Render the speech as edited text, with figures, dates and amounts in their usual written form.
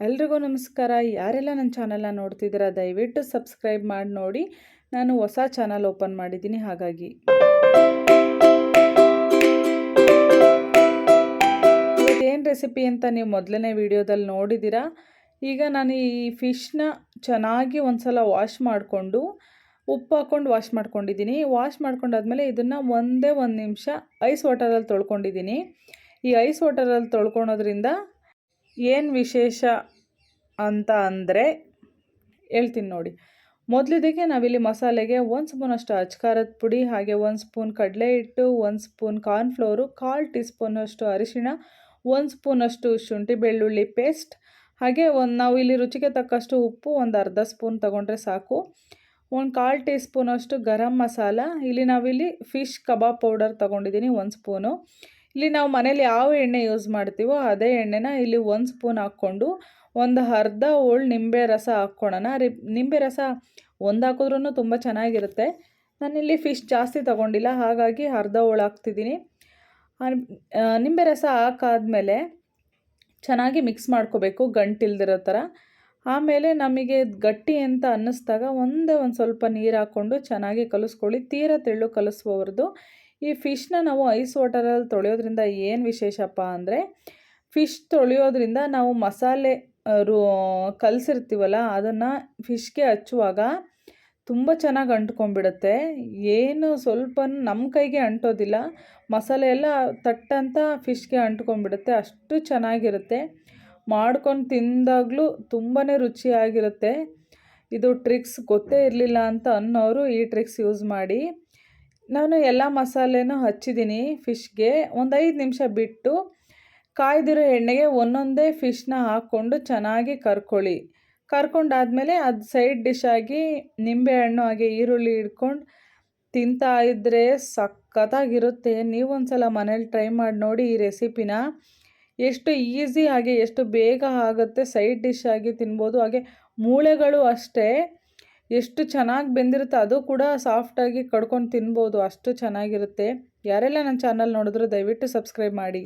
ಎಲ್ರಿಗೂ ನಮಸ್ಕಾರ. ಯಾರೆಲ್ಲ ನನ್ನ ಚಾನಲ್ನ ನೋಡ್ತಿದ್ದೀರಾ ದಯವಿಟ್ಟು ಸಬ್ಸ್ಕ್ರೈಬ್ ಮಾಡಿ ನೋಡಿ. ನಾನು ಹೊಸ ಚಾನಲ್ ಓಪನ್ ಮಾಡಿದ್ದೀನಿ, ಹಾಗಾಗಿ ಇವತ್ತೇನು ರೆಸಿಪಿ ಅಂತ ನೀವು ಮೊದಲನೇ ವಿಡಿಯೋದಲ್ಲಿ ನೋಡಿದ್ದೀರಾ. ಈಗ ನಾನು ಈ ಫಿಶ್ನ ಚೆನ್ನಾಗಿ ಒಂದ್ಸಲ ವಾಶ್ ಮಾಡಿಕೊಂಡು ಉಪ್ಪು ಹಾಕ್ಕೊಂಡು ವಾಶ್ ಮಾಡ್ಕೊಂಡಿದ್ದೀನಿ. ವಾಶ್ ಮಾಡ್ಕೊಂಡಾದ್ಮೇಲೆ ಇದನ್ನು ಒಂದೇ ಒಂದು ನಿಮಿಷ ಐಸ್ ವಾಟರಲ್ಲಿ ತೊಳ್ಕೊಂಡಿದ್ದೀನಿ. ಈ ಐಸ್ ವಾಟರಲ್ಲಿ ತೊಳ್ಕೊಳೋದ್ರಿಂದ ಏನು ವಿಶೇಷ ಅಂತ ಅಂದರೆ ಹೇಳ್ತೀನಿ ನೋಡಿ. ಮೊದಲಿದ್ದಕ್ಕೆ ನಾವಿಲ್ಲಿ ಮಸಾಲೆಗೆ 1 ಸ್ಪೂನಷ್ಟು ಅಚ್ಕಾರದ ಪುಡಿ, ಹಾಗೆ 1 ಸ್ಪೂನ್ ಕಡಲೆ ಹಿಟ್ಟು, 1 ಸ್ಪೂನ್ ಕಾರ್ನ್ಫ್ಲೋರು, 1/4 ಟೀ ಸ್ಪೂನಷ್ಟು ಅರಿಶಿಣ, 1 ಸ್ಪೂನಷ್ಟು ಶುಂಠಿ ಬೆಳ್ಳುಳ್ಳಿ ಪೇಸ್ಟ್, ಹಾಗೆ ನಾವು ಇಲ್ಲಿ ರುಚಿಗೆ ತಕ್ಕಷ್ಟು ಉಪ್ಪು, ಒಂದು ಅರ್ಧ ಸ್ಪೂನ್ ತೊಗೊಂಡ್ರೆ ಸಾಕು. 1/4 ಟೀ ಸ್ಪೂನಷ್ಟು ಗರಂ ಮಸಾಲ. ನಾವಿಲ್ಲಿ ಫಿಶ್ ಕಬಾಬ್ ಪೌಡರ್ ತೊಗೊಂಡಿದ್ದೀನಿ 1 ಸ್ಪೂನು. ಇಲ್ಲಿ ನಾವು ಮನೇಲಿ ಯಾವ ಎಣ್ಣೆ ಯೂಸ್ ಮಾಡ್ತೀವೋ ಅದೇ ಎಣ್ಣೆನ ಇಲ್ಲಿ 1 ಸ್ಪೂನ್ ಹಾಕ್ಕೊಂಡು ಒಂದು ಅರ್ಧ ಹೋಳು ನಿಂಬೆ ರಸ ಹಾಕ್ಕೊಳ್ಳೋಣ. ನಿಂಬೆ ರಸ ಒಂದು ಹಾಕಿದ್ರೂ ತುಂಬ ಚೆನ್ನಾಗಿರುತ್ತೆ. ನಾನಿಲ್ಲಿ ಫಿಶ್ ಜಾಸ್ತಿ ತೊಗೊಂಡಿಲ್ಲ, ಹಾಗಾಗಿ ಅರ್ಧ ಹೋಳು ಹಾಕ್ತಿದ್ದೀನಿ. ನಿಂಬೆ ರಸ ಹಾಕಾದ್ಮೇಲೆ ಚೆನ್ನಾಗಿ ಮಿಕ್ಸ್ ಮಾಡ್ಕೋಬೇಕು, ಗಂಟಿಲ್ದಿರೋ ಥರ. ಆಮೇಲೆ ನಮಗೆ ಗಟ್ಟಿ ಅಂತ ಅನ್ನಿಸ್ದಾಗ ಒಂದು ಸ್ವಲ್ಪ ನೀರು ಹಾಕ್ಕೊಂಡು ಚೆನ್ನಾಗಿ ಕಲಿಸ್ಕೊಳ್ಳಿ. ತೀರಾ ತೆಳ್ಳು ಕಲಿಸ್ಬಾರ್ದು. ಈ ಫಿಶ್ನ ನಾವು ಐಸ್ ವಾಟರಲ್ಲಿ ತೊಳೆಯೋದ್ರಿಂದ ಏನು ವಿಶೇಷಪ್ಪ ಅಂದರೆ, ಫಿಶ್ ತೊಳೆಯೋದ್ರಿಂದ ನಾವು ಮಸಾಲೆ ಕಲಸಿರ್ತೀವಲ್ಲ ಅದನ್ನು ಫಿಶ್ಗೆ ಹಚ್ಚುವಾಗ ತುಂಬ ಚೆನ್ನಾಗಿ ಅಂಟ್ಕೊಂಡ್ಬಿಡುತ್ತೆ. ಏನು ಸ್ವಲ್ಪ ನಮ್ಮ ಕೈಗೆ ಅಂಟೋದಿಲ್ಲ, ಮಸಾಲೆ ಎಲ್ಲ ತಟ್ಟಂತ ಫಿಶ್ಗೆ ಅಂಟ್ಕೊಂಡ್ಬಿಡುತ್ತೆ. ಅಷ್ಟು ಚೆನ್ನಾಗಿರುತ್ತೆ. ಮಾಡ್ಕೊಂಡು ತಿಂದಾಗಲೂ ತುಂಬಾ ರುಚಿಯಾಗಿರುತ್ತೆ. ಇದು ಟ್ರಿಕ್ಸ್ ಗೊತ್ತೇ ಇರಲಿಲ್ಲ ಅಂತ ಅನ್ನೋರು ಈ ಟ್ರಿಕ್ಸ್ ಯೂಸ್ ಮಾಡಿ. ನಾನು ಎಲ್ಲ ಮಸಾಲೆನೂ ಹಚ್ಚಿದ್ದೀನಿ ಫಿಶ್ಗೆ. ಒಂದು 5 ನಿಮಿಷ ಬಿಟ್ಟು ಕಾಯ್ದಿರೋ ಎಣ್ಣೆಗೆ ಒಂದೊಂದೇ ಫಿಶ್ನ ಹಾಕ್ಕೊಂಡು ಚೆನ್ನಾಗಿ ಕರ್ಕೊಂಡಾದ್ಮೇಲೆ ಅದು ಸೈಡ್ ಡಿಶ್ ಆಗಿ ನಿಂಬೆಹಣ್ಣು ಹಾಗೆ ಈರುಳ್ಳಿ ಹಿಡ್ಕೊಂಡು ತಿಂತಾ ಇದ್ದರೆ ಸಖತ್ತಾಗಿರುತ್ತೆ. ನೀವೊಂದ್ಸಲ ಮನೇಲಿ ಟ್ರೈ ಮಾಡಿ ನೋಡಿ ಈ ರೆಸಿಪಿನ. ಎಷ್ಟು ಈಸಿ ಹಾಗೆ ಎಷ್ಟು ಬೇಗ ಆಗುತ್ತೆ, ಸೈಡ್ ಡಿಶ್ ಆಗಿ ತಿನ್ಬೋದು. ಹಾಗೆ ಮೂಳೆಗಳು ಅಷ್ಟೇ ಎಷ್ಟು ಚೆನ್ನಾಗಿ ಬೆಂದಿರುತ್ತೆ, ಅದು ಕೂಡ ಸಾಫ್ಟಾಗಿ ಕಡ್ಕೊಂಡು ತಿನ್ಬೋದು, ಅಷ್ಟು ಚೆನ್ನಾಗಿರುತ್ತೆ. ಯಾರೆಲ್ಲ ನನ್ನ ಚಾನಲ್ ನೋಡಿದ್ರು ದಯವಿಟ್ಟು ಸಬ್ಸ್ಕ್ರೈಬ್ ಮಾಡಿ.